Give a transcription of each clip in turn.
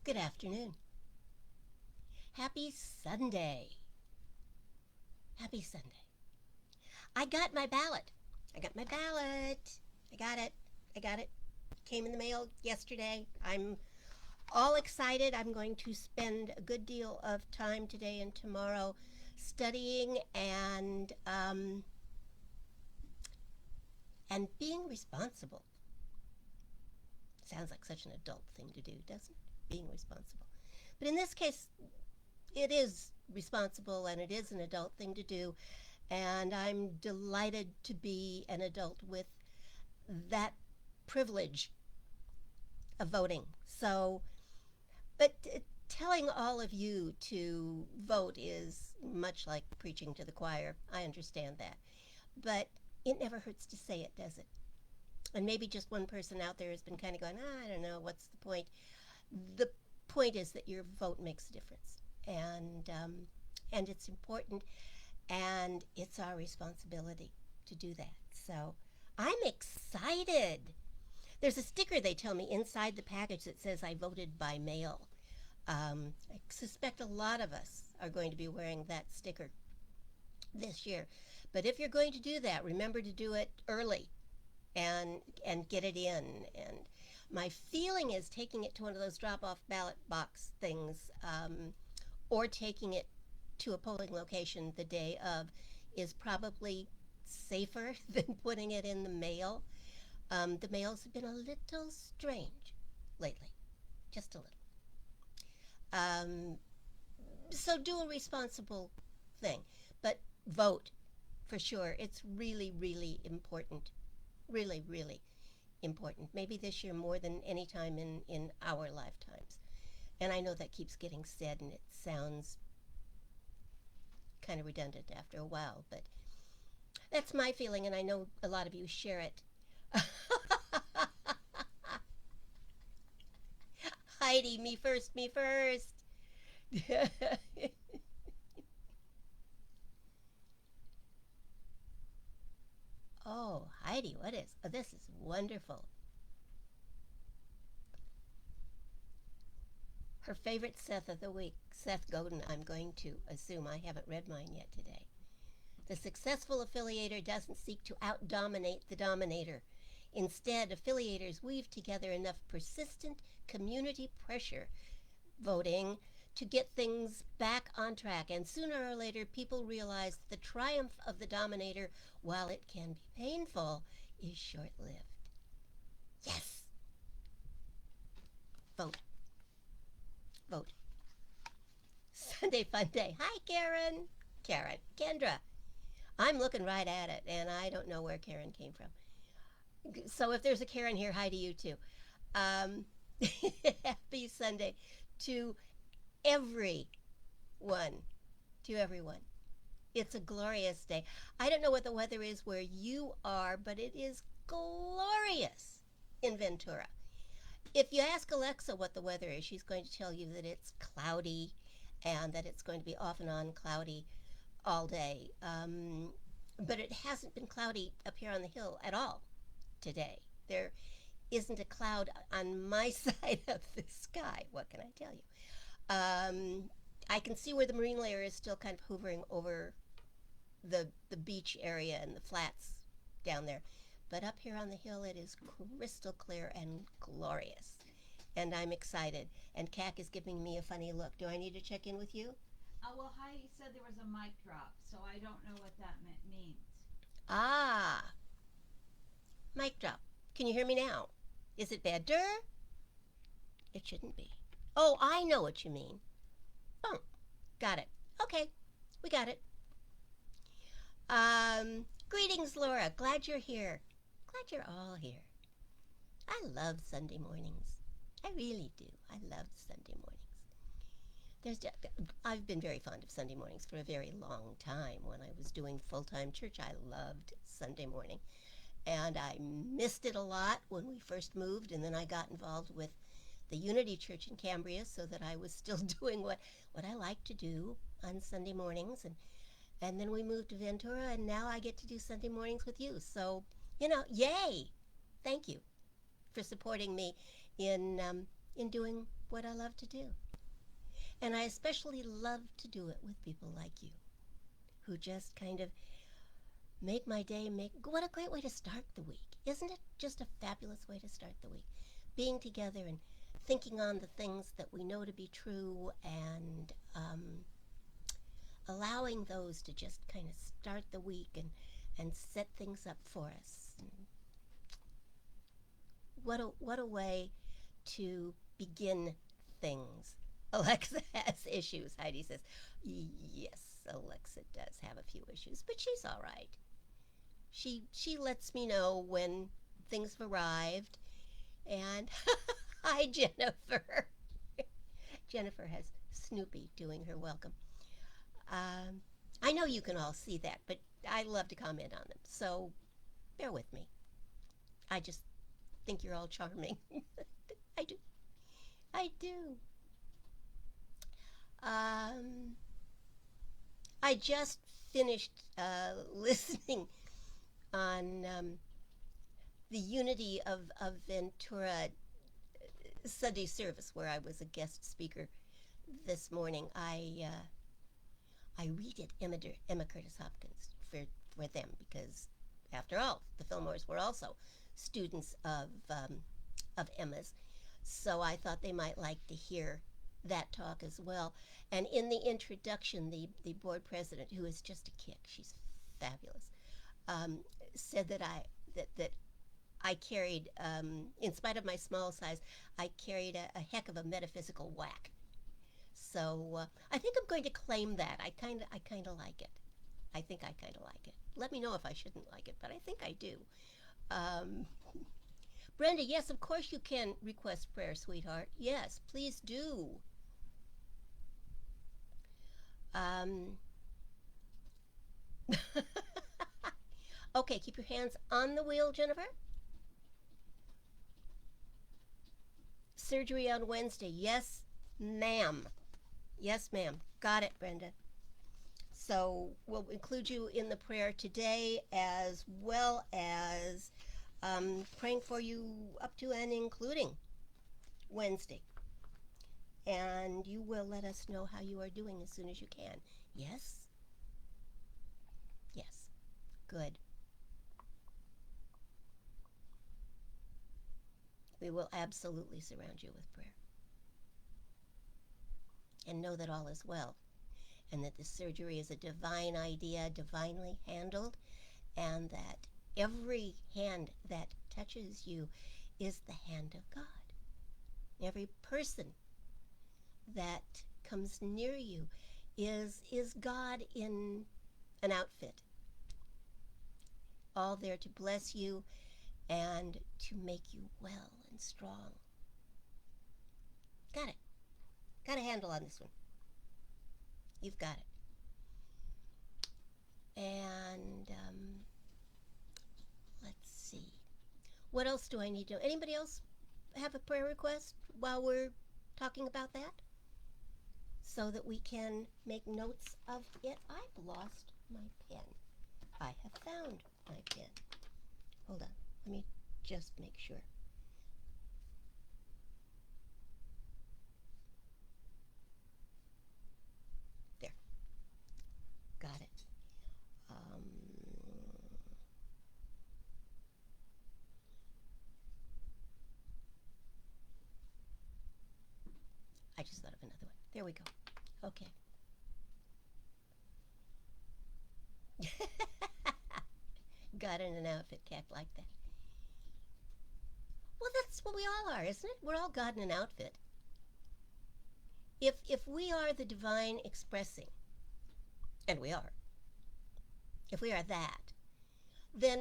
Good afternoon. Happy Sunday. Happy Sunday. I got my ballot. I got my ballot. I got it. I got it. Came in the mail yesterday. I'm all excited. I'm going to spend a good deal of time today and tomorrow studying and being responsible. Sounds like such an adult thing to do, doesn't it? Being responsible. But in this case, it is responsible and it is an adult thing to do. And I'm delighted to be an adult with that privilege of voting. But telling all of you to vote is much like preaching to the choir. I understand that. But it never hurts to say it, does it? And maybe just one person out there has been kind of going, I don't know, what's the point? The point is that your vote makes a difference. And it's important, and it's our responsibility to do that. So I'm excited. There's a sticker, they tell me, inside the package that says I voted by mail. I suspect a lot of us are going to be wearing that sticker this year. But if you're going to do that, remember to do it early and get it in. And my feeling is taking it to one of those drop-off ballot box things, or taking it to a polling location the day of is probably safer than putting it in the mail. The mails have been a little strange lately, just a little. Um, so do a responsible thing, but vote for sure. It's really, really important. Really, really important. Maybe this year more than any time in our lifetimes. And I know that keeps getting said and it sounds kind of redundant after a while, but that's my feeling, and I know a lot of you share it. Heidi, me first, me first. Oh, Heidi, what is? Oh, this is wonderful. Her favorite Seth of the week, Seth Godin. I'm going to assume I haven't read mine yet today. The successful affiliator doesn't seek to out-dominate the dominator. Instead, affiliators weave together enough persistent community pressure voting to get things back on track. And sooner or later, people realize the triumph of the dominator, while it can be painful, is short-lived. Yes! Vote. Vote. Sunday Fun Day. Hi, Karen. Karen. Kendra. I'm looking right at it, and I don't know where Karen came from. So if there's a Karen here, hi to you too. Um, Happy Sunday to everyone. To everyone. It's a glorious day. I don't know what the weather is where you are, but it is glorious in Ventura. If you ask Alexa what the weather is, she's going to tell you that it's cloudy and that it's going to be off and on cloudy all day. But it hasn't been cloudy up here on the hill at all today. There isn't a cloud on my side of the sky. What can I tell you? I can see where the marine layer is still kind of hovering over the beach area and the flats down there. But up here on the hill, it is crystal clear and glorious. And I'm excited. And Cac is giving me a funny look. Do I need to check in with you? Well, Heidi said there was a mic drop, so I don't know what that means. Ah, mic drop. Can you hear me now? Is it better? It shouldn't be. Oh, I know what you mean. Boom. Got it. Okay, we got it. Greetings, Laura. Glad you're here. Glad you're all here. I love Sunday mornings. I really do. I love Sunday mornings. I've been very fond of Sunday mornings for a very long time. When I was doing full-time church, I loved Sunday morning. And I missed it a lot when we first moved, and then I got involved with the Unity Church in Cambria so that I was still doing what I like to do on Sunday mornings. And then we moved to Ventura, and now I get to do Sunday mornings with you. So, yay! Thank you for supporting me in in doing what I love to do. And I especially love to do it with people like you who just kind of make my day. Make What a great way to start the week. Isn't it just a fabulous way to start the week? Being together and thinking on the things that we know to be true, and allowing those to just kind of start the week and set things up for us. And what a way to begin things. Alexa has issues, Heidi says. Yes, Alexa does have a few issues, but she's all right. She lets me know when things have arrived. And hi, Jennifer. Jennifer has Snoopy doing her welcome. Um, I know you can all see that, but I love to comment on them, so bear with me. I just think you're all charming. I do. I do. Um, I just finished listening on the Unity of Ventura Sunday service, where I was a guest speaker this morning. I redid Emma Curtis Hopkins for them because, after all, the Fillmores were also students of Emma's, so I thought they might like to hear that talk as well. And in the introduction, the board president, who is just a kick, she's fabulous, um, said that I carried, in spite of my small size, I carried a heck of a metaphysical whack. So I think I'm going to claim that. I kind of like it. I think I kind of like it. Let me know if I shouldn't like it, but I think I do. Um, Brenda, yes, of course you can request prayer, sweetheart. Yes, please do. Um, okay, keep your hands on the wheel, Jennifer. Surgery on Wednesday. Yes, ma'am. Yes, ma'am. Got it, Brenda. So we'll include you in the prayer today, as well as praying for you up to and including Wednesday. And you will let us know how you are doing as soon as you can. Yes? Yes. Good. We will absolutely surround you with prayer. And know that all is well, and that the surgery is a divine idea, divinely handled, and that every hand that touches you is the hand of God. Every person that comes near you is God in an outfit, all there to bless you and to make you well and strong. Got it. Got a handle on this one. You've got it. And let's see. What else do I need to know? Anybody else have a prayer request while we're talking about that? So that we can make notes of it. I've lost my pen. I have found my pen. Hold on. Let me just make sure. There. Got it. I just thought of another one. There we go. Okay. God in an outfit, cat like that. Well, that's what we all are, isn't it? We're all God in an outfit. If we are the divine expressing, and we are, if we are that, then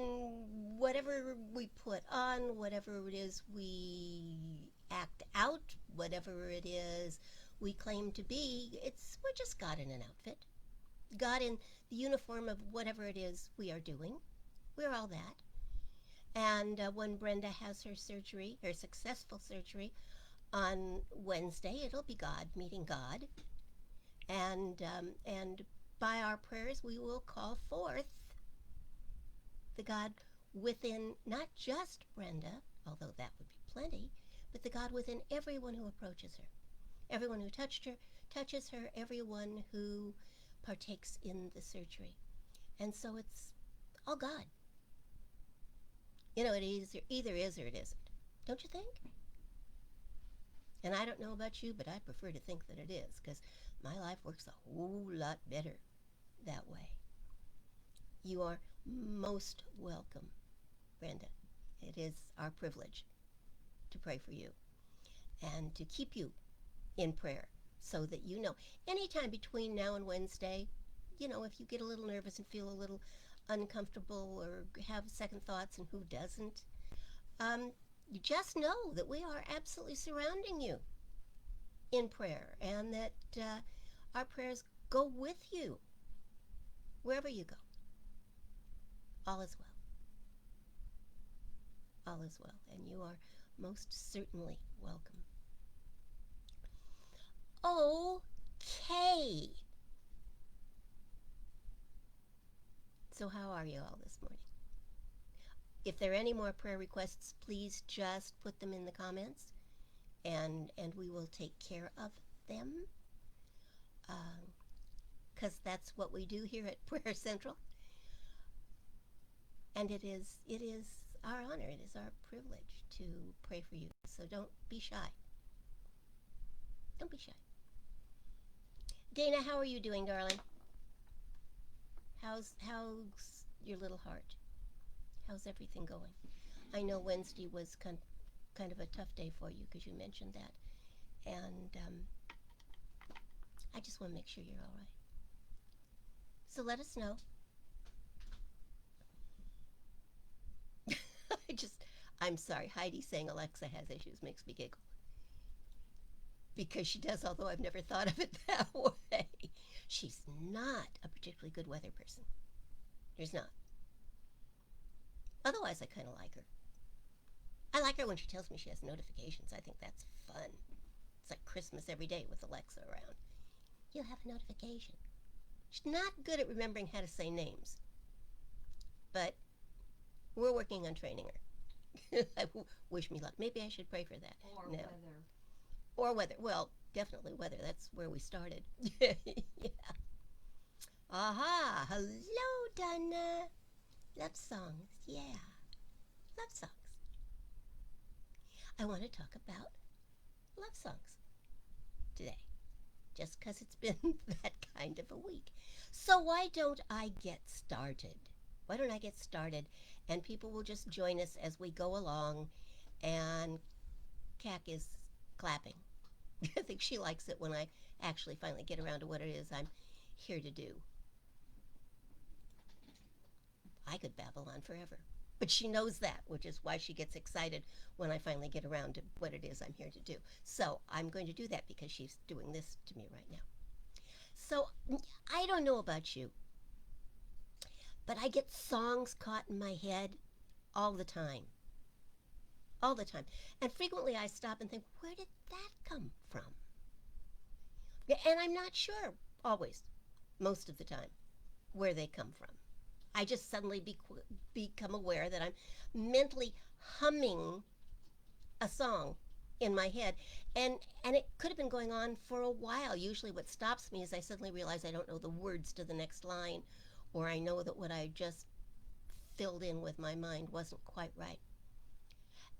whatever we put on, whatever it is we act out, whatever it is we claim to be, we're just God in an outfit. God in the uniform of whatever it is we are doing. We're all that. And when Brenda has her surgery, her successful surgery, on Wednesday, it'll be God meeting God. And by our prayers, we will call forth the God within not just Brenda, although that would be plenty, but the God within everyone who approaches her, everyone who touches her, everyone who partakes in the surgery. And so it's all God. You know, it either is or it isn't. Don't you think? And I don't know about you, but I prefer to think that it is, because my life works a whole lot better that way. You are most welcome, Brenda. It is our privilege to pray for you and to keep you in prayer so that you know. Anytime between now and Wednesday, you know, if you get a little nervous and feel a little uncomfortable or have second thoughts, and who doesn't, you just know that we are absolutely surrounding you in prayer, and that our prayers go with you wherever you go. All is well. All is well, and you are most certainly welcome. Okay. So how are you all this morning? If there are any more prayer requests, please just put them in the comments, and we will take care of them, because that's what we do here at Prayer Central. And it is our honor, it is our privilege to pray for you. So don't be shy. Don't be shy. Dana, how are you doing, darling? How's your little heart? How's everything going? I know Wednesday was kind of a tough day for you, because you mentioned that. And I just want to make sure you're all right. So let us know. I'm sorry, Heidi saying Alexa has issues makes me giggle. Because she does, although I've never thought of it that way. She's not a particularly good weather person. She's not. Otherwise, I kind of like her. I like her when she tells me she has notifications. I think that's fun. It's like Christmas every day with Alexa around. You'll have a notification. She's not good at remembering how to say names. But we're working on training her. Wish me luck. Maybe I should pray for that. Or weather. Or weather. Well, definitely weather. That's where we started. Yeah. Aha. Hello, Donna. Love songs. Yeah. Love songs. I want to talk about love songs today, just because it's been that kind of a week. So why don't I get started? Why don't I get started, and people will just join us as we go along, and Cac is clapping. I think she likes it when I actually finally get around to what it is I'm here to do. I could babble on forever, but she knows that, which is why she gets excited when I finally get around to what it is I'm here to do. So I'm going to do that because she's doing this to me right now. So I don't know about you, but I get songs caught in my head all the time. All the time. And frequently I stop and think, where did that come from? Yeah, and I'm not sure always, most of the time, where they come from. I just suddenly become aware that I'm mentally humming a song in my head, and it could have been going on for a while. Usually what stops me is I suddenly realize I don't know the words to the next line, or I know that what I just filled in with my mind wasn't quite right.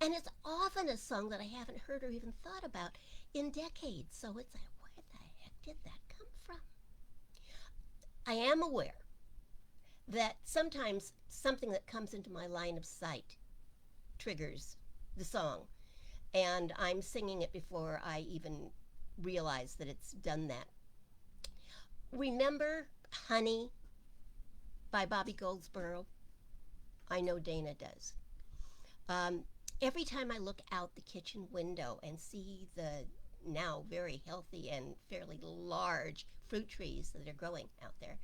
And it's often a song that I haven't heard or even thought about in decades. So it's like, where the heck did that come from? I am aware that sometimes something that comes into my line of sight triggers the song, and I'm singing it before I even realize that it's done that. Remember Honey by Bobby Goldsboro? I know Dana does. Every time I look out the kitchen window and see the now very healthy and fairly large fruit trees that are growing out there,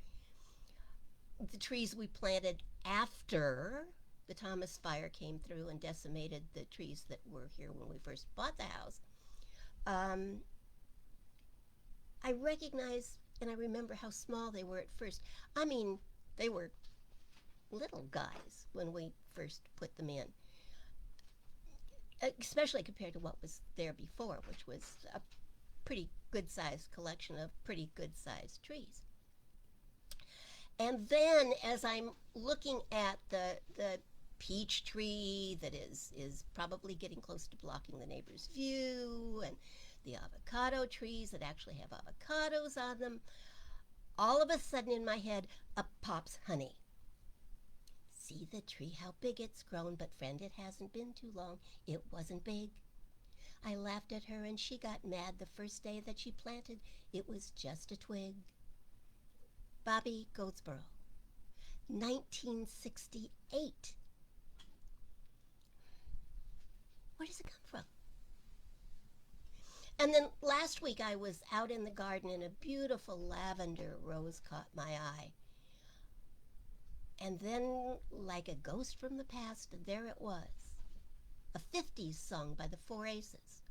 the trees we planted after the Thomas fire came through and decimated the trees that were here when we first bought the house, I recognize and I remember how small they were at first. I mean, they were little guys when we first put them in. especially compared to what was there before, which was a pretty good sized collection of pretty good sized trees. And then as I'm looking at the peach tree that is probably getting close to blocking the neighbor's view, and the avocado trees that actually have avocados on them, all of a sudden in my head up pops honey. See the tree, how big it's grown, but friend, it hasn't been too long. It wasn't big. I laughed at her and she got mad the first day that she planted. It was just a twig. Bobby Goldsboro, 1968. Where does it come from? And then last week I was out in the garden and a beautiful lavender rose caught my eye. And then, like a ghost from the past, there it was. A 50s song by the Four Aces.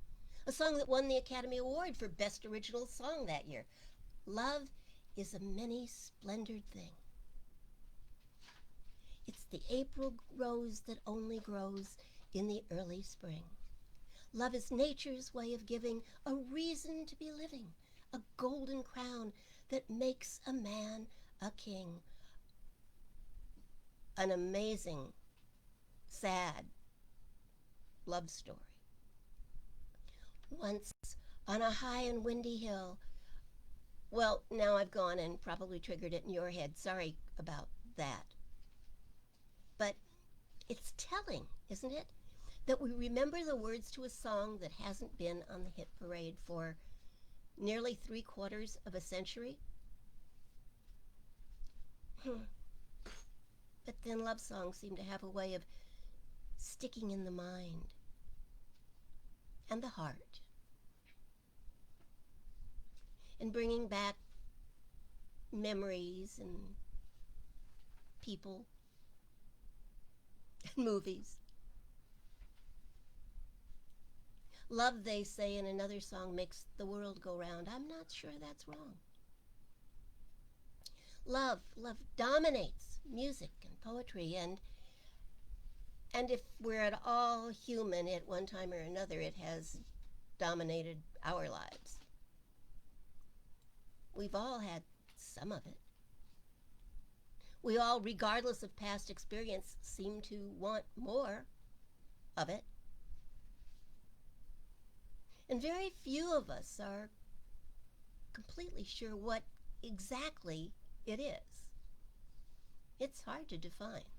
A song that won the Academy Award for Best Original Song that year. Love is a many splendored thing. It's the April rose that only grows in the early spring. Love is nature's way of giving a reason to be living, a golden crown that makes a man a king. An amazing, sad love story. Once on a high and windy hill, well, now I've gone and probably triggered it in your head. Sorry about that. But it's telling, isn't it? That we remember the words to a song that hasn't been on the hit parade for nearly 3/4 of a century. But then love songs seem to have a way of sticking in the mind and the heart and bringing back memories and people and movies. Love, they say in another song, makes the world go round. I'm not sure that's wrong. Love dominates music and poetry, and if we're at all human at one time or another, it has dominated our lives. We've all had some of it. We all, regardless of past experience, seem to want more of it. And very few of us are completely sure what exactly it is. It's hard to define.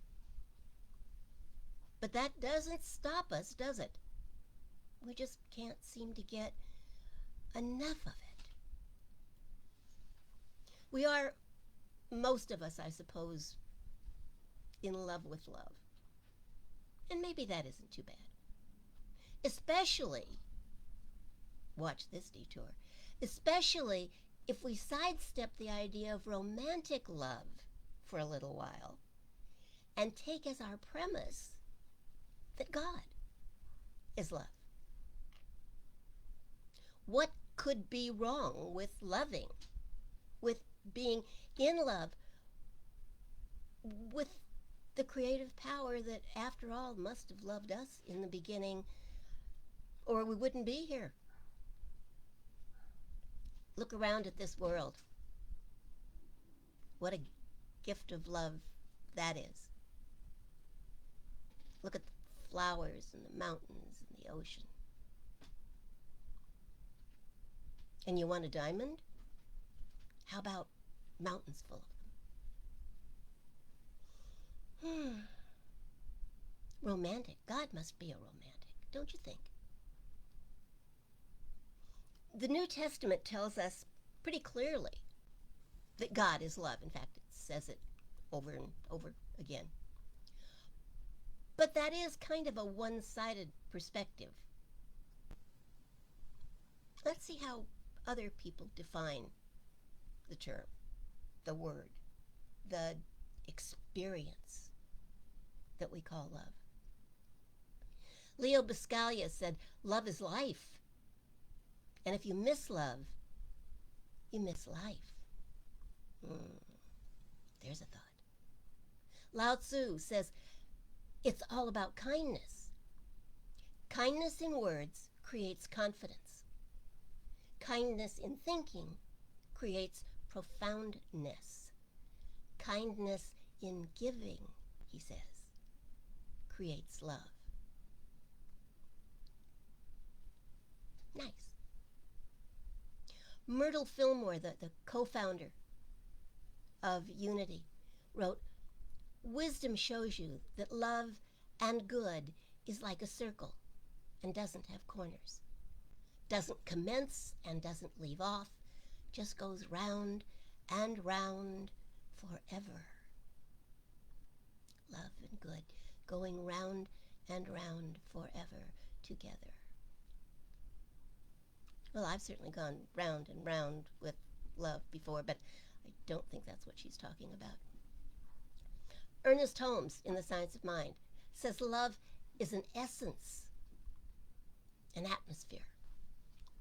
But that doesn't stop us, does it? We just can't seem to get enough of it. We are, most of us, I suppose, in love with love. And maybe that isn't too bad. Especially, watch this detour, especially if we sidestep the idea of romantic love for a little while and take as our premise that God is love. What could be wrong with loving, with being in love with the creative power that, after all, must have loved us in the beginning, or we wouldn't be here? Look around at this world. What a gift of love that is. Look at the flowers and the mountains and the ocean. And you want a diamond? How about mountains full of them? Romantic. God must be a romantic, don't you think? The New Testament tells us pretty clearly that God is love. In fact, it says it over and over again. But that is kind of a one-sided perspective. Let's see how other people define the term, the word, the experience that we call love. Leo Buscaglia said, "Love is life. And if you miss love, you miss life." There's a thought. Lao Tzu says, "It's all about kindness. Kindness in words creates confidence. Kindness in thinking creates profoundness. Kindness in giving, he says, creates love. Nice. Myrtle Fillmore, the co-founder of Unity, wrote, "Wisdom shows you that love and good is like a circle and doesn't have corners. Doesn't commence and doesn't leave off, just goes round and round forever." Love and good going round and round forever together. Well, I've certainly gone round and round with love before, but I don't think that's what she's talking about. Ernest Holmes, in The Science of Mind, says love is an essence, an atmosphere,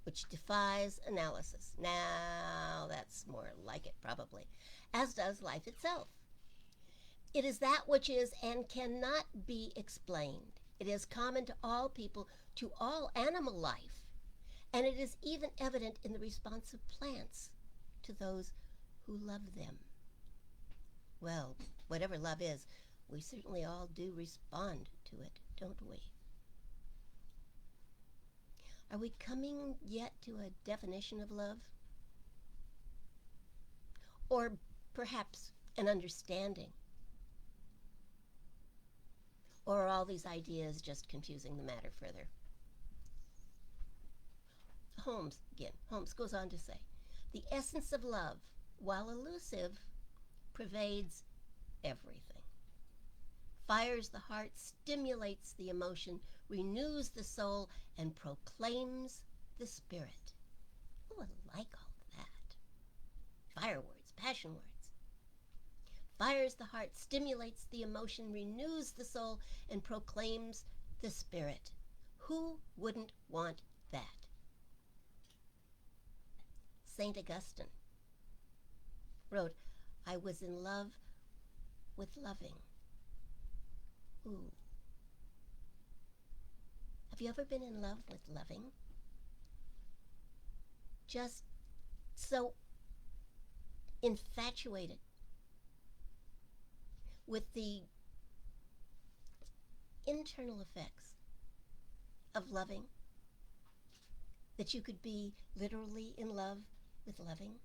which defies analysis. Now, that's more like it, probably, as does life itself. It is that which is and cannot be explained. It is common to all people, to all animal life, and it is even evident in the response of plants to those who love them. Well, whatever love is, we certainly all do respond to it, don't we? Are we coming yet to a definition of love? Or perhaps an understanding? Or are all these ideas just confusing the matter further? Holmes goes on to say, "The essence of love, while elusive, pervades everything. Fires the heart, stimulates the emotion, renews the soul, and proclaims the spirit." Oh, I like all of that. Fire words, passion words. Fires the heart, stimulates the emotion, renews the soul, and proclaims the spirit. Who wouldn't want that? St. Augustine wrote, "I was in love with loving." Ooh. Have you ever been in love with loving? Just so infatuated with the internal effects of loving that you could be literally in love with loving?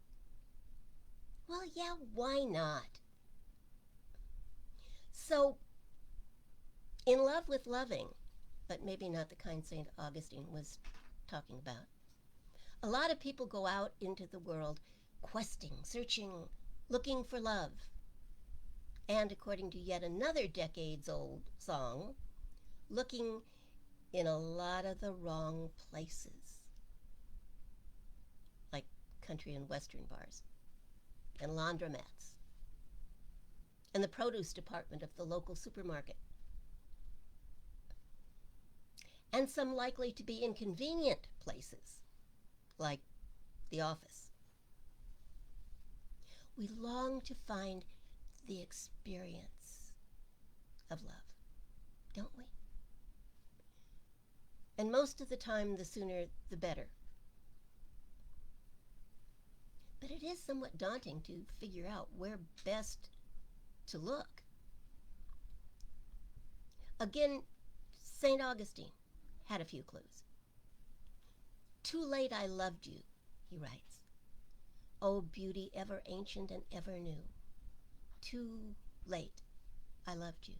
Well, yeah, why not? So, in love with loving, but maybe not the kind St. Augustine was talking about. A lot of people go out into the world questing, searching, looking for love. And according to yet another decades-old song, looking in a lot of the wrong places. Like country and western bars, and laundromats, and the produce department of the local supermarket. And some likely to be inconvenient places, like the office. We long to find the experience of love, don't we? And most of the time, the sooner the better. But it is somewhat daunting to figure out where best to look. Again, St. Augustine had a few clues. "Too late I loved you," he writes. "O beauty ever ancient and ever new. Too late I loved you.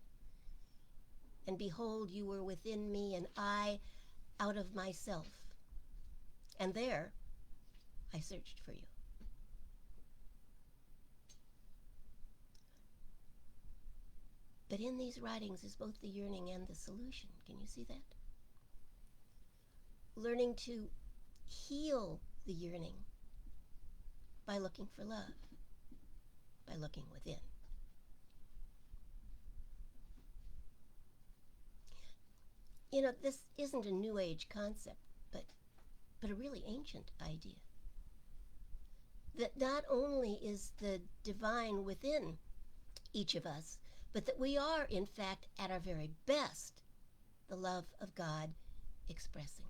And behold, you were within me, and I out of myself. And there I searched for you." But in these writings is both the yearning and the solution. Can you see that? Learning to heal the yearning by looking for love, by looking within. You know, this isn't a New Age concept, but a really ancient idea. That not only is the divine within each of us, but that we are, in fact, at our very best, the love of God expressing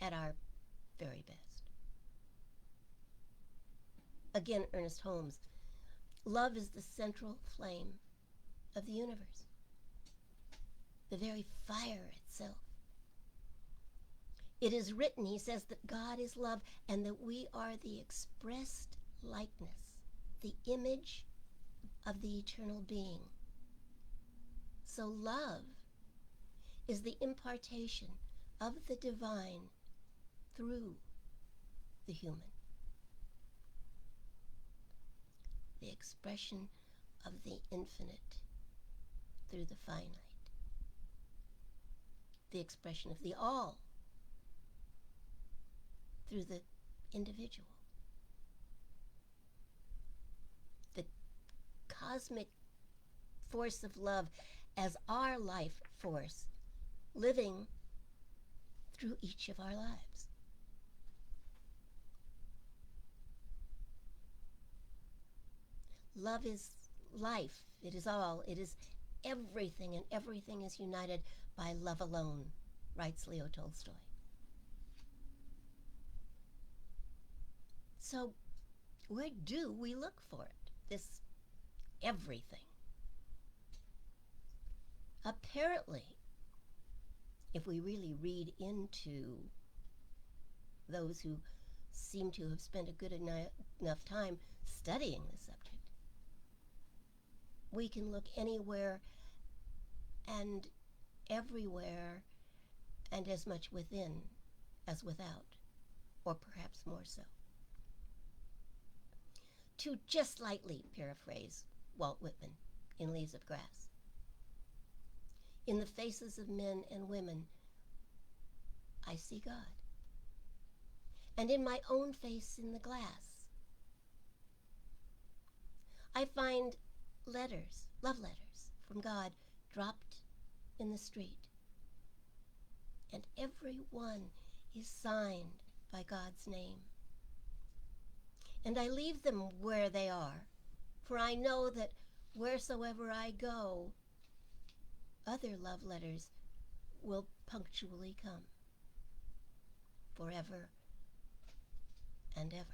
at our very best. Again, Ernest Holmes, love is the central flame of the universe, the very fire itself. It is written, he says, that God is love and that we are the expressed likeness, the image of the eternal being. So love is the impartation of the divine through the human, the expression of the infinite through the finite, the expression of the all through the individual, the cosmic force of love as our life force living through each of our lives. Love is life. It is all. It is everything, and everything is united by love alone, writes Leo Tolstoy. So where do we look for it, this everything? Apparently, if we really read into those who seem to have spent a good enough time studying the subject, we can look anywhere and everywhere and as much within as without, or perhaps more so. To just lightly paraphrase Walt Whitman in Leaves of Grass, in the faces of men and women, I see God. And in my own face in the glass, I find letters, love letters from God dropped in the street. And every one is signed by God's name. And I leave them where they are, for I know that wheresoever I go, other love letters will punctually come, forever and ever.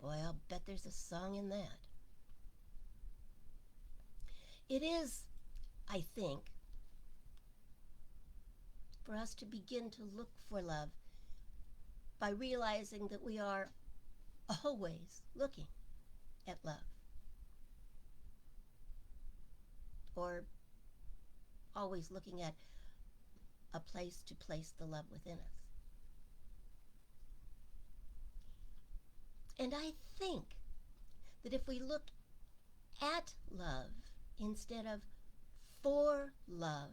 Boy, I'll bet there's a song in that. It is, I think, for us to begin to look for love by realizing that we are always looking at love, or always looking at a place to place the love within us. And I think that if we look at love instead of for love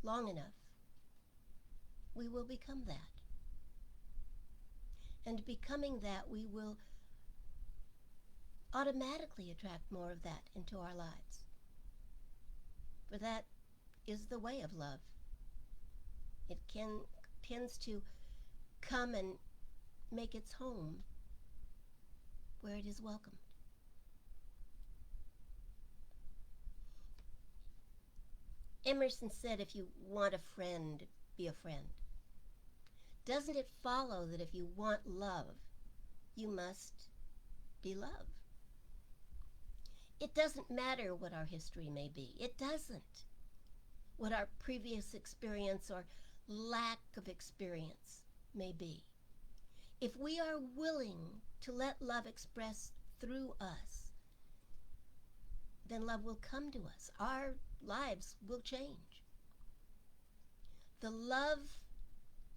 long enough, we will become that. And becoming that, we will automatically attract more of that into our lives. For that is the way of love. It tends to come and make its home where it is welcomed. Emerson said, if you want a friend, be a friend. Doesn't it follow that if you want love, you must be love? It doesn't matter what our history may be. It doesn't. What our previous experience or lack of experience may be. If we are willing to let love express through us, then love will come to us. Our lives will change. The love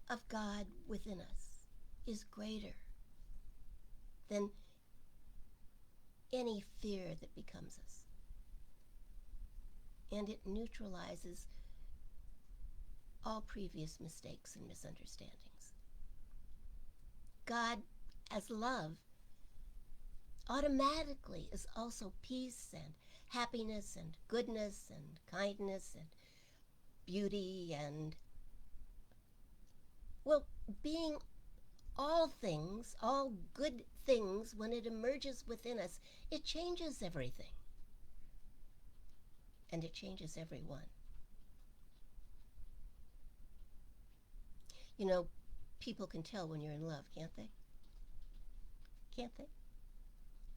of God within us is greater than any fear that becomes us. And it neutralizes all previous mistakes and misunderstandings. God, as love, automatically is also peace and happiness and goodness and kindness and beauty and, well, being all things, all good things. When it emerges within us, it changes everything. And it changes everyone. You know, people can tell when you're in love, can't they? Can't they?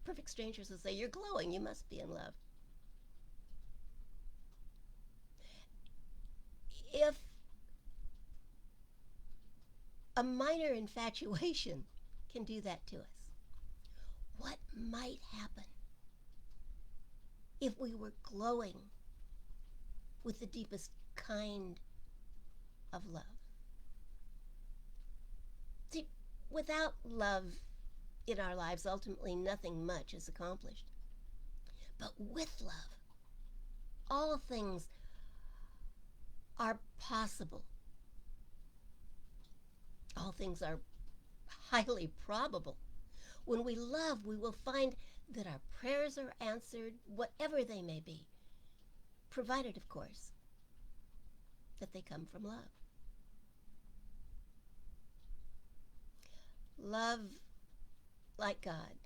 Perfect strangers will say, "You're glowing, you must be in love." If a minor infatuation can do that to us, what might happen if we were glowing with the deepest kind of love? See, without love in our lives, ultimately nothing much is accomplished. But with love, all things are possible. All things are highly probable. When we love, we will find that our prayers are answered, whatever they may be, provided, of course, that they come from love. Love, like God,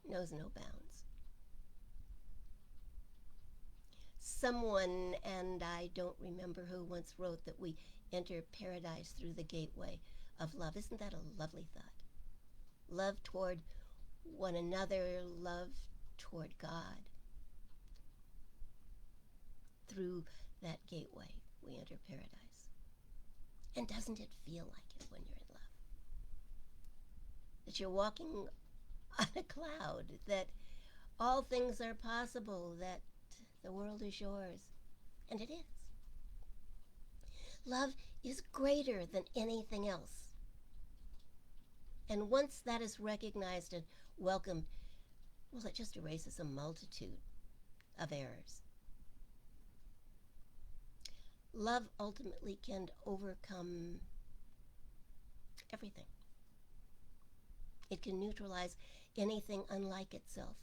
knows no bounds. Someone, and I don't remember who, once wrote that we enter paradise through the gateway of love. Isn't that a lovely thought? Love toward one another, love toward God. Through that gateway, we enter paradise. And doesn't it feel like it when you're in love? That you're walking on a cloud, that all things are possible, that the world is yours. And it is. Love is greater than anything else. And once that is recognized and welcomed, well, it just erases a multitude of errors. Love ultimately can overcome everything. It can neutralize anything unlike itself,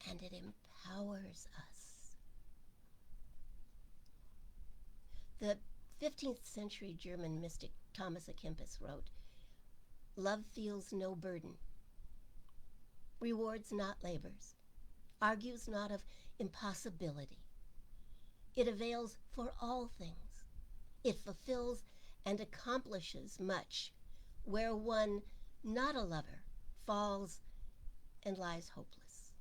and it empowers us. The 15th century German mystic Thomas à Kempis wrote, "Love feels no burden, rewards not labors, argues not of impossibility. It avails for all things. It fulfills and accomplishes much, where one, not a lover, falls and lies hopeless."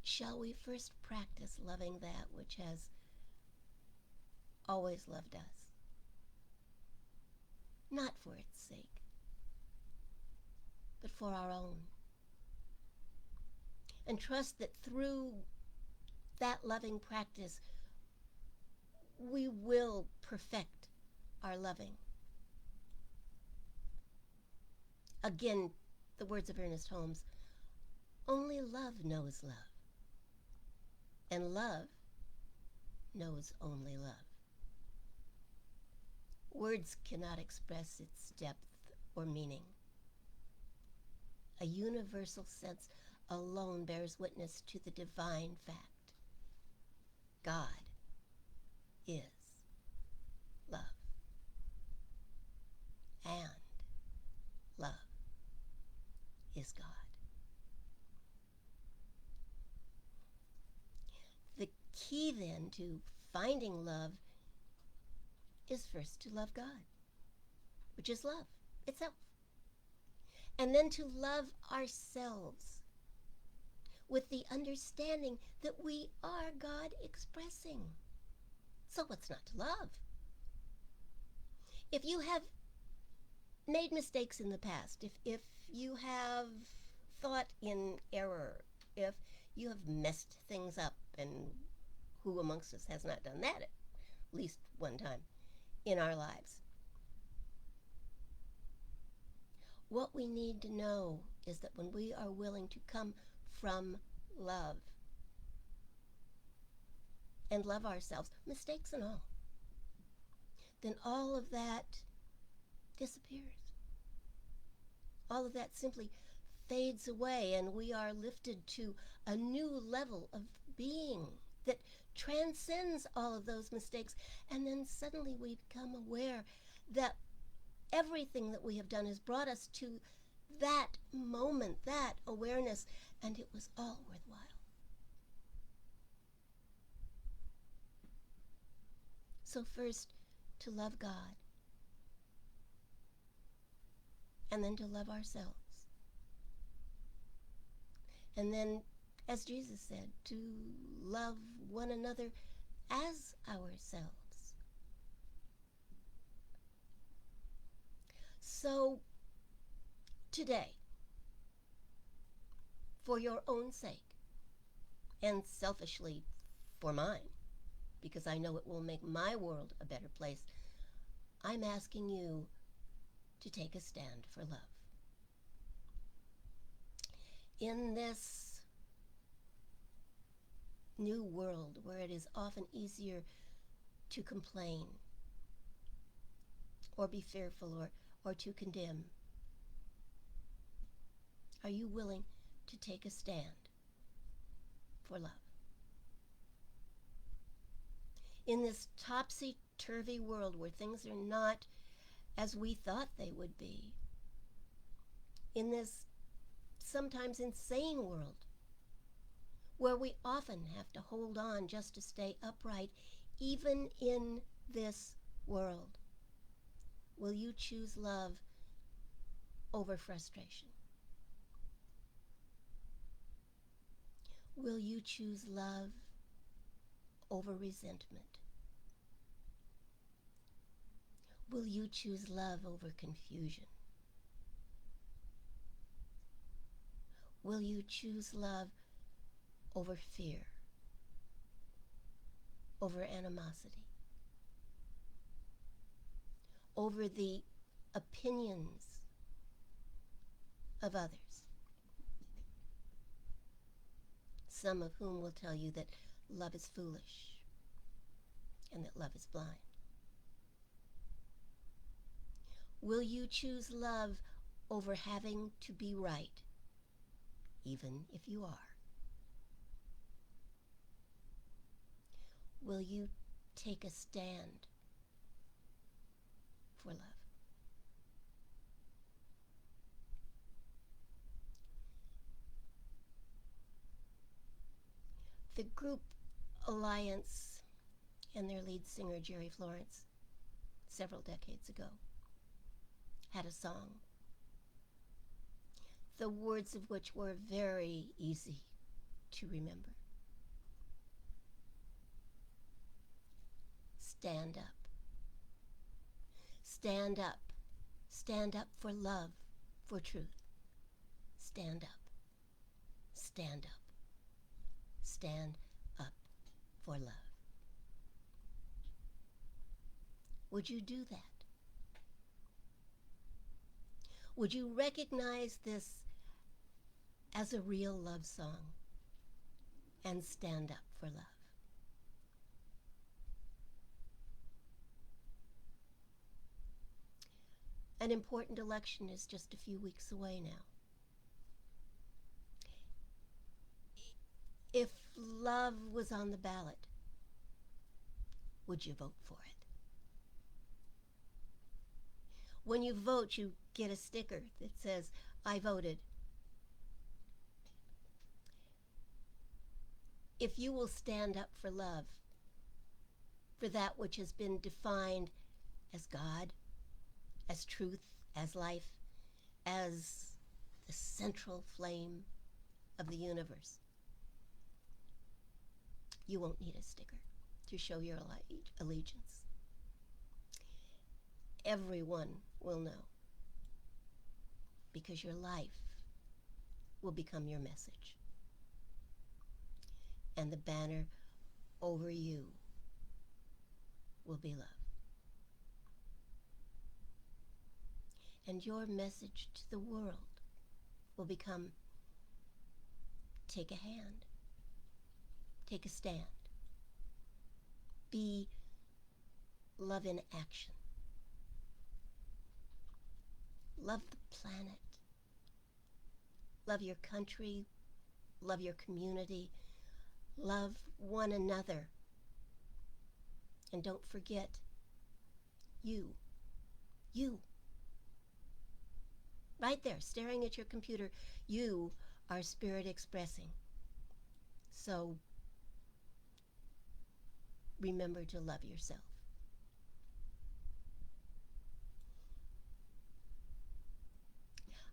Shall we first practice loving that which has always loved us? Not for its sake, but for our own. And trust that through that loving practice, we will perfect our loving. Again, the words of Ernest Holmes, "Only love knows love, and love knows only love." Words cannot express its depth or meaning. A universal sense alone bears witness to the divine fact. God is love, and love is God. The key then to finding love is first to love God, which is love itself, and then to love ourselves with the understanding that we are God expressing. So what's not to love? If you have made mistakes in the past, if you have thought in error, if you have messed things up, and who amongst us has not done that at least one time in our lives, what we need to know is that when we are willing to come from love and love ourselves, mistakes and all, then all of that disappears. All of that simply fades away, and we are lifted to a new level of being that transcends all of those mistakes. And then suddenly we become aware that everything that we have done has brought us to that moment, that awareness, and it was all worthwhile. So first, to love God, and then to love ourselves. And then, as Jesus said, to love one another as ourselves. So, today, for your own sake, and selfishly for mine, because I know it will make my world a better place, I'm asking you to take a stand for love. In this new world where it is often easier to complain or be fearful or to condemn, are you willing to take a stand for love? In this topsy-turvy world where things are not as we thought they would be, in this sometimes insane world where we often have to hold on just to stay upright, even in this world, will you choose love over frustration? Will you choose love over resentment? Will you choose love over confusion? Will you choose love over fear, over animosity, over the opinions of others, some of whom will tell you that love is foolish and that love is blind? Will you choose love over having to be right, even if you are? Will you take a stand for love? The group Alliance and their lead singer, Jerry Florence, several decades ago, had a song, the words of which were very easy to remember. Stand up. Stand up. Stand up for love, for truth. Stand up. Stand up. Stand up for love. Would you do that? Would you recognize this as a real love song and stand up for love? An important election is just a few weeks away now. If love was on the ballot, would you vote for it? When you vote, you get a sticker that says, "I voted." If you will stand up for love, for that which has been defined as God, as truth, as life, as the central flame of the universe, you won't need a sticker to show your allegiance. Everyone will know, because your life will become your message. And the banner over you will be love. And your message to the world will become, take a hand, take a stand, be love in action. Love the planet, love your country, love your community, love one another. And don't forget, you, right there, staring at your computer, you are spirit expressing. So remember to love yourself.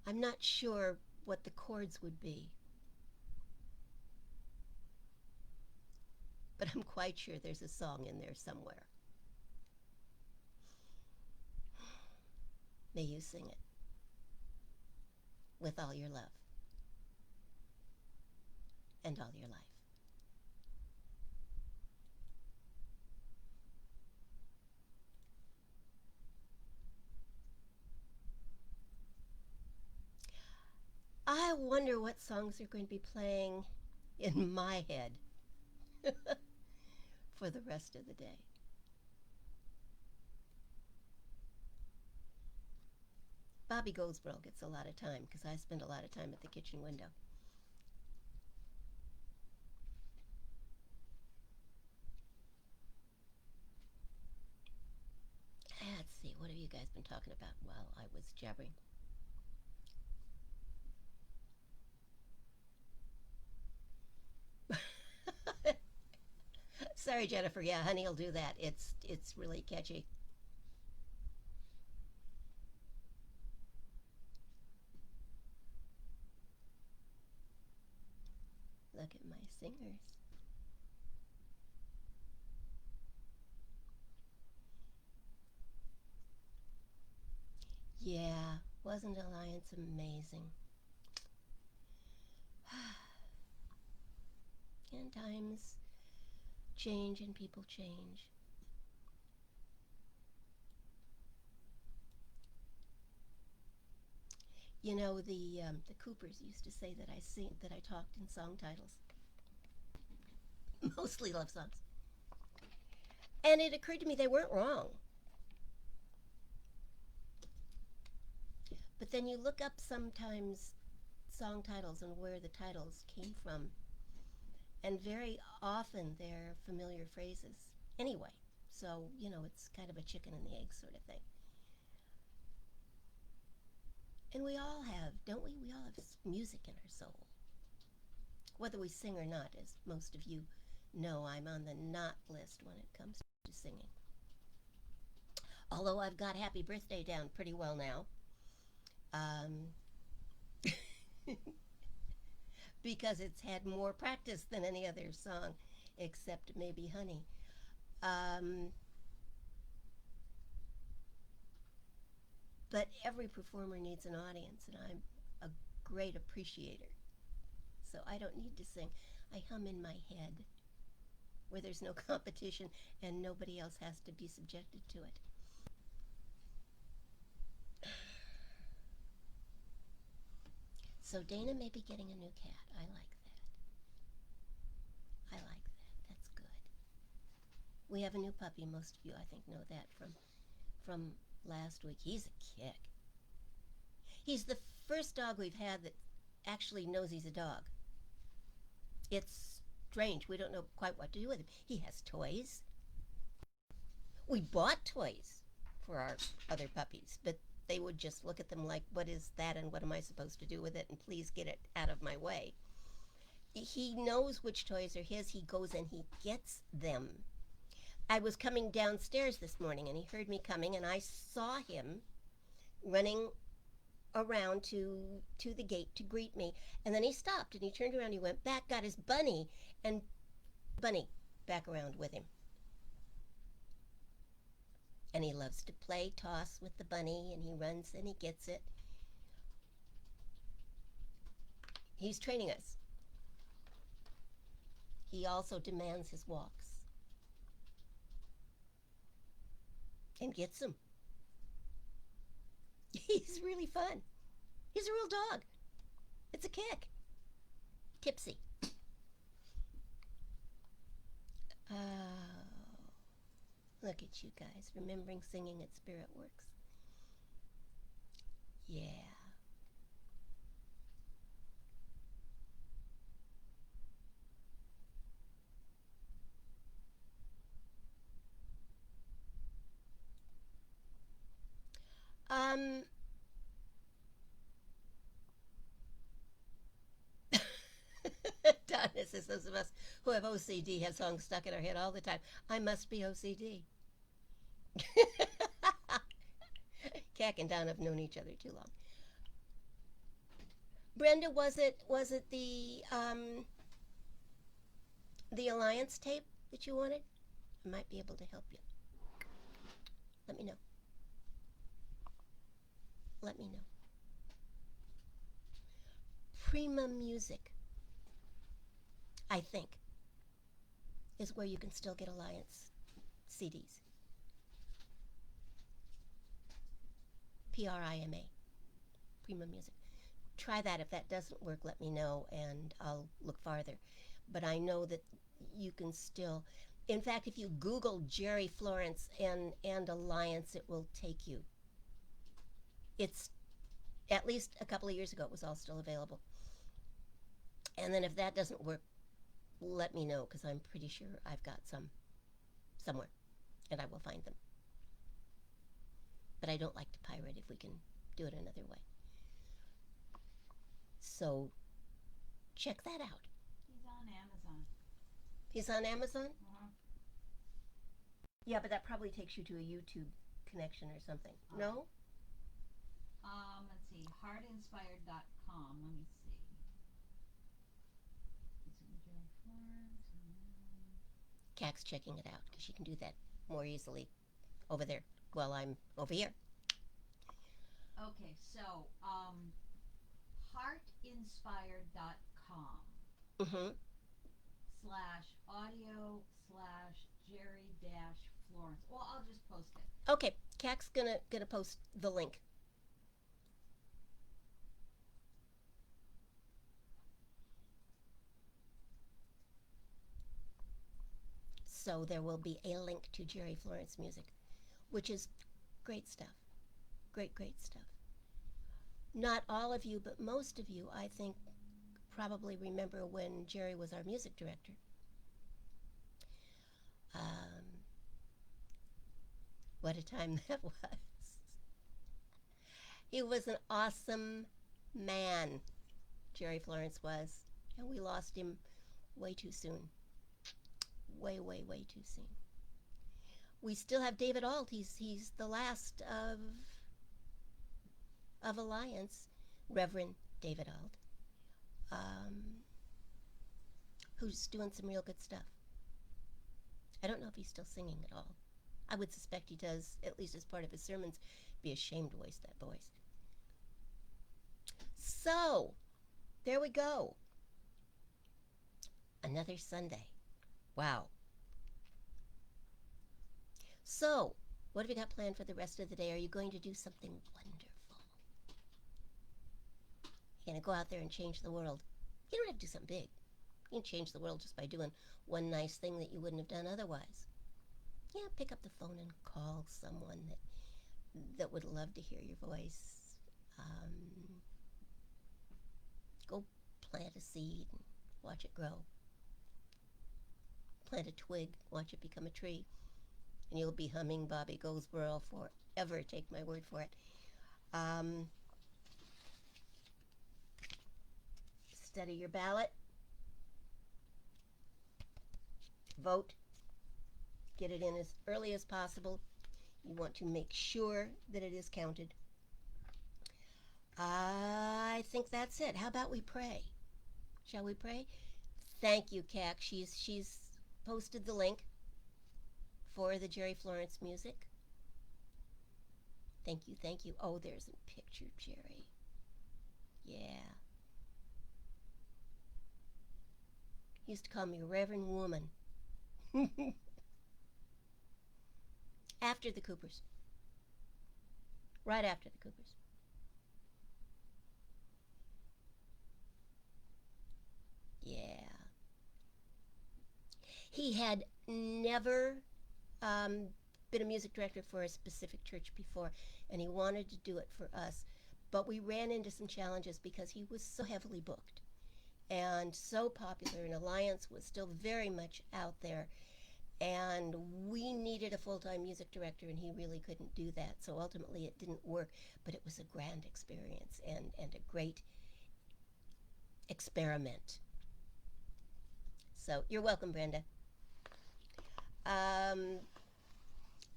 I'm not sure what the chords would be, but I'm quite sure there's a song in there somewhere. May you sing it with all your love and all your life. I wonder what songs are going to be playing in my head for the rest of the day. Bobby Goldsboro gets a lot of time because I spend a lot of time at the kitchen window. Let's see, what have you guys been talking about while I was jabbering? Sorry, Jennifer. Yeah, honey will do that. It's really catchy. Look at my singers. Yeah, wasn't Alliance amazing? And times change and people change. You know, the Coopers used to say that I talked in song titles, mostly love songs. And it occurred to me they weren't wrong. But then you look up sometimes song titles and where the titles came from, and very often they're familiar phrases anyway. So, you know, it's kind of a chicken and the egg sort of thing. And we all have, don't we? We all have music in our soul. Whether we sing or not, as most of you know, I'm on the not list when it comes to singing. Although I've got Happy Birthday down pretty well now. Um, because it's had more practice than any other song, except maybe Honey. Um, but every performer needs an audience, and I'm a great appreciator. So I don't need to sing. I hum in my head where there's no competition and nobody else has to be subjected to it. So Dana may be getting a new cat. I like that. I like that. That's good. We have a new puppy. Most of you, I think, know that from last week. He's a kick. He's the first dog we've had that actually knows he's a dog. It's strange. We don't know quite what to do with him. He has toys. We bought toys for our other puppies, but they would just look at them like, what is that and what am I supposed to do with it? And please get it out of my way. He knows which toys are his. He goes and he gets them. I was coming downstairs this morning and he heard me coming and I saw him running around to the gate to greet me, and then he stopped and he turned around, he went back, got his bunny, and bunny back around with him. And he loves to play toss with the bunny, and he runs and he gets it. He's training us. He also demands his walks and gets them. He's really fun. He's a real dog. It's a kick. Tipsy. Oh, look at you guys remembering singing at Spirit Works. Yeah. Um, Donna says those of us who have OCD have songs stuck in our head all the time. I must be OCD. Cack and Donna have known each other too long. Brenda, was it the Alliance tape that you wanted? I might be able to help you. Let me know. Let me know. Prima Music, I think, is where you can still get Alliance CDs. Prima. Prima Music. Try that. If that doesn't work, let me know and I'll look farther. But I know that you can still. In fact, if you Google Jerry Florence and Alliance, it will take you. It's at least a couple of years ago, it was all still available. And then if that doesn't work, let me know because I'm pretty sure I've got some somewhere and I will find them. But I don't like to pirate if we can do it another way. So check that out. He's on Amazon. He's on Amazon? Uh-huh. Yeah, but that probably takes you to a YouTube connection or something. No? Let's see, heartinspired.com. Let me see. Cac's checking it out because she can do that more easily over there while I'm over here. Okay, so heartinspired.com Mm-hmm. /audio/Jerry-Florence. Well, I'll just post it. Okay, Cac's gonna post the link. So there will be a link to Jerry Florence music, which is great stuff. Great, great stuff. Not all of you, but most of you, I think, probably remember when Jerry was our music director. What a time that was. He was an awesome man, Jerry Florence was, and we lost him way too soon. Way, way, way too soon. We still have David Ault. He's the last of Alliance, Reverend David Ault, who's doing some real good stuff. I don't know if he's still singing at all. I would suspect he does, at least as part of his sermons. Be ashamed to waste that voice. So, there we go. Another Sunday. Wow. So, what have you got planned for the rest of the day? Are you going to do something wonderful? You're going to go out there and change the world. You don't have to do something big. You can change the world just by doing one nice thing that you wouldn't have done otherwise. Yeah, pick up the phone and call someone that would love to hear your voice. Go plant a seed and watch it grow. Plant a twig, watch it become a tree. And you'll be humming Bobby Goldsboro forever, take my word for it. Study your ballot. Vote. Get it in as early as possible. You want to make sure that it is counted. I think that's it. How about we pray? Shall we pray? Thank you, Cac. She's posted the link for the Jerry Florence music. Thank you, thank you. Oh, there's a picture, Jerry. Yeah. He used to call me Reverend Woman. After the Coopers. Right after the Coopers. Yeah. He had never been a music director for a specific church before, and he wanted to do it for us. But we ran into some challenges because he was so heavily booked and so popular, and Alliance was still very much out there. And we needed a full-time music director, and he really couldn't do that. So ultimately it didn't work, but it was a grand experience and a great experiment. So you're welcome, Brenda.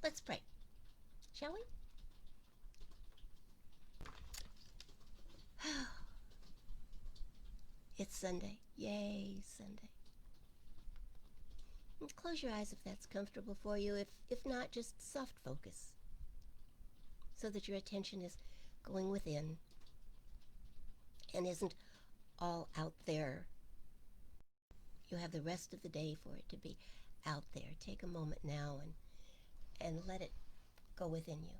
Let's pray, shall we? Sunday. Yay, Sunday. And close your eyes if that's comfortable for you. If not, just soft focus so that your attention is going within and isn't all out there. You have the rest of the day for it to be out there. Take a moment now and let it go within you.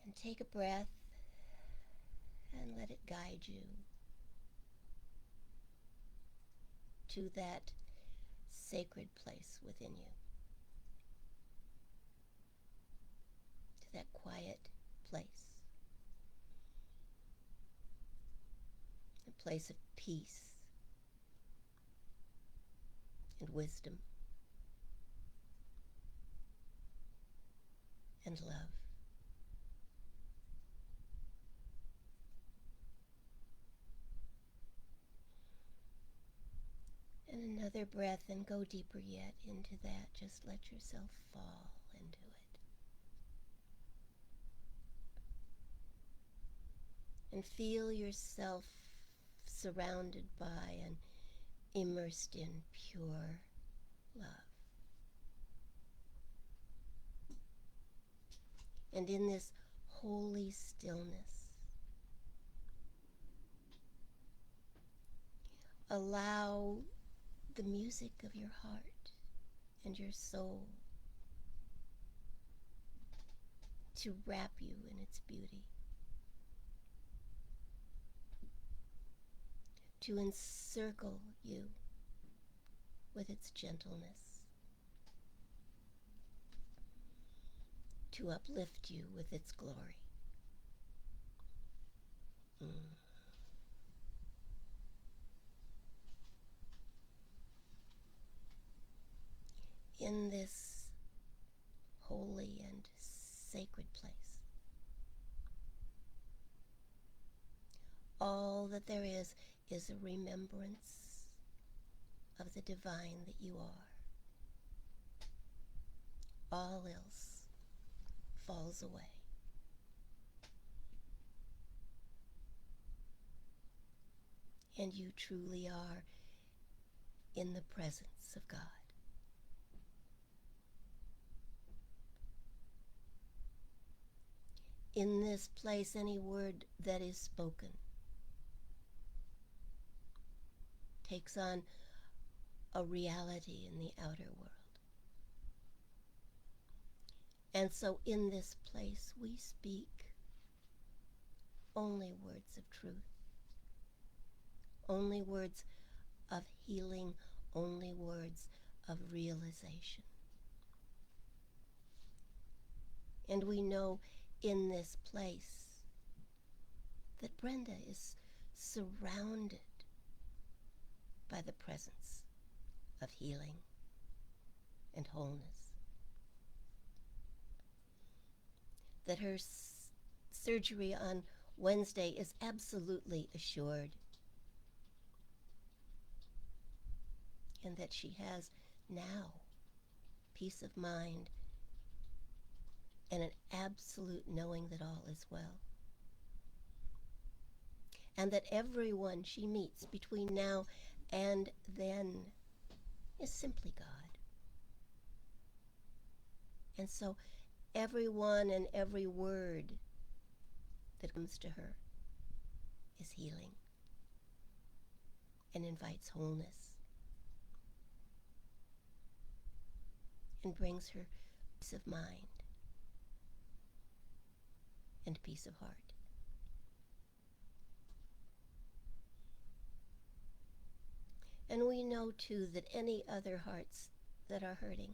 And take a breath and let it guide you to that sacred place within you, to that quiet place, a place of peace and wisdom and love. And another breath, and go deeper yet into that. Just let yourself fall into it. And feel yourself surrounded by and immersed in pure love. And in this holy stillness, allow the music of your heart and your soul to wrap you in its beauty, to encircle you with its gentleness, to uplift you with its glory. In this holy and sacred place, all that there is a remembrance of the divine that you are. All else falls away. And you truly are in the presence of God. In this place, any word that is spoken takes on a reality in the outer world. And so in this place, we speak only words of truth, only words of healing, only words of realization. And we know in this place that Brenda is surrounded by the presence of healing and wholeness. That her surgery on Wednesday is absolutely assured, and that she has now peace of mind and an absolute knowing that all is well. And that everyone she meets between now and then is simply God. And so everyone and every word that comes to her is healing and invites wholeness and brings her peace of mind and peace of heart. And we know too that any other hearts that are hurting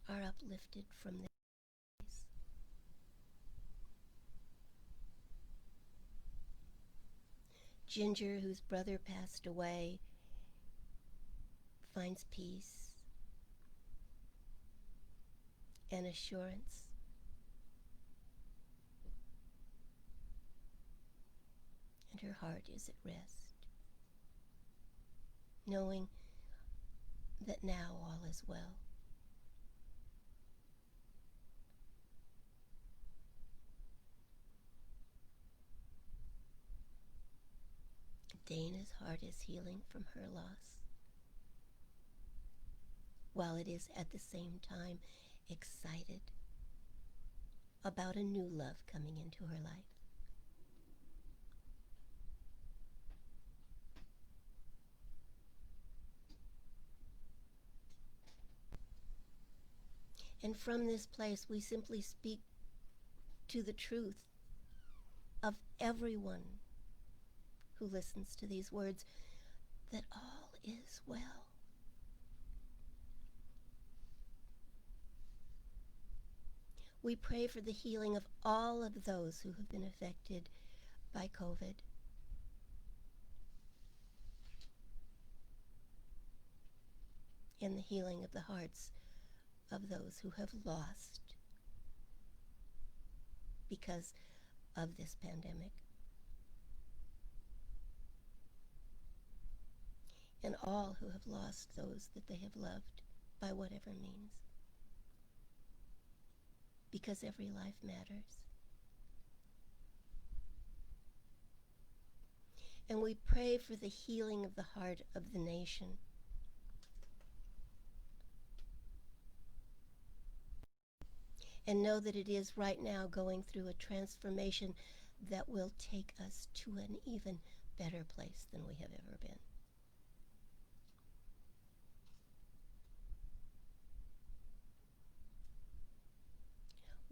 are uplifted from their place. Ginger, whose brother passed away, finds peace and assurance. And her heart is at rest, knowing that now all is well. Dana's heart is healing from her loss, while it is at the same time excited about a new love coming into her life. And from this place, we simply speak to the truth of everyone who listens to these words, that all is well. We pray for the healing of all of those who have been affected by COVID. And the healing of the hearts of those who have lost because of this pandemic. And all who have lost those that they have loved by whatever means. Because every life matters. And we pray for the healing of the heart of the nation. And know that it is right now going through a transformation that will take us to an even better place than we have ever been.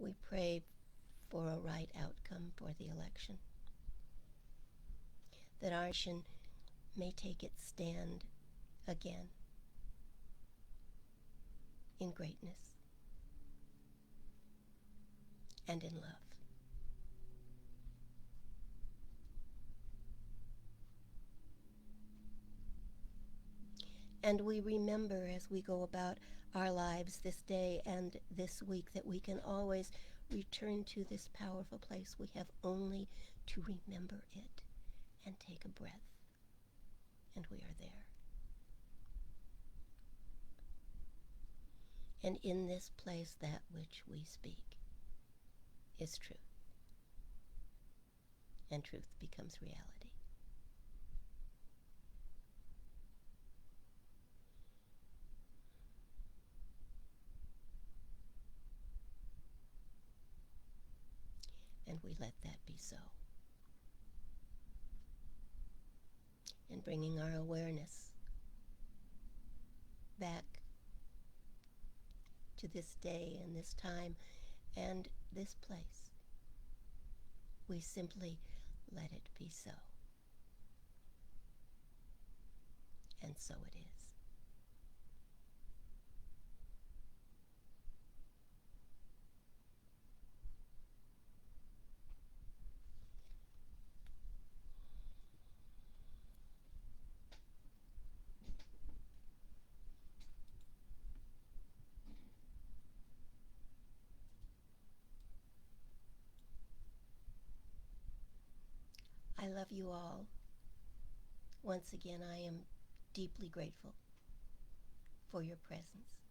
We pray for a right outcome for the election, that our nation may take its stand again in greatness and in love. And we remember as we go about our lives this day and this week that we can always return to this powerful place. We have only to remember it and take a breath, and we are there. And in this place, that which we speak is truth, and truth becomes reality. And we let that be so. And bringing our awareness back to this day and this time and this place, we simply let it be so. And so it is. I love you all. Once again, I am deeply grateful for your presence.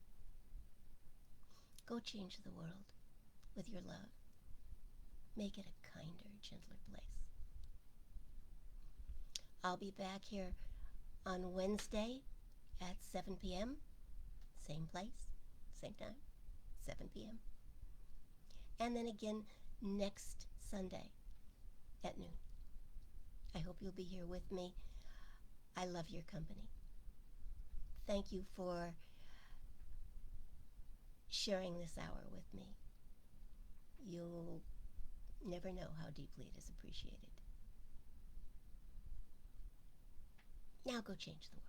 Go change the world with your love. Make it a kinder, gentler place. I'll be back here on Wednesday at 7 p.m. Same place, same time, 7 p.m. And then again next Sunday at noon. I hope you'll be here with me. I love your company. Thank you for sharing this hour with me. You'll never know how deeply it is appreciated. Now go change the world.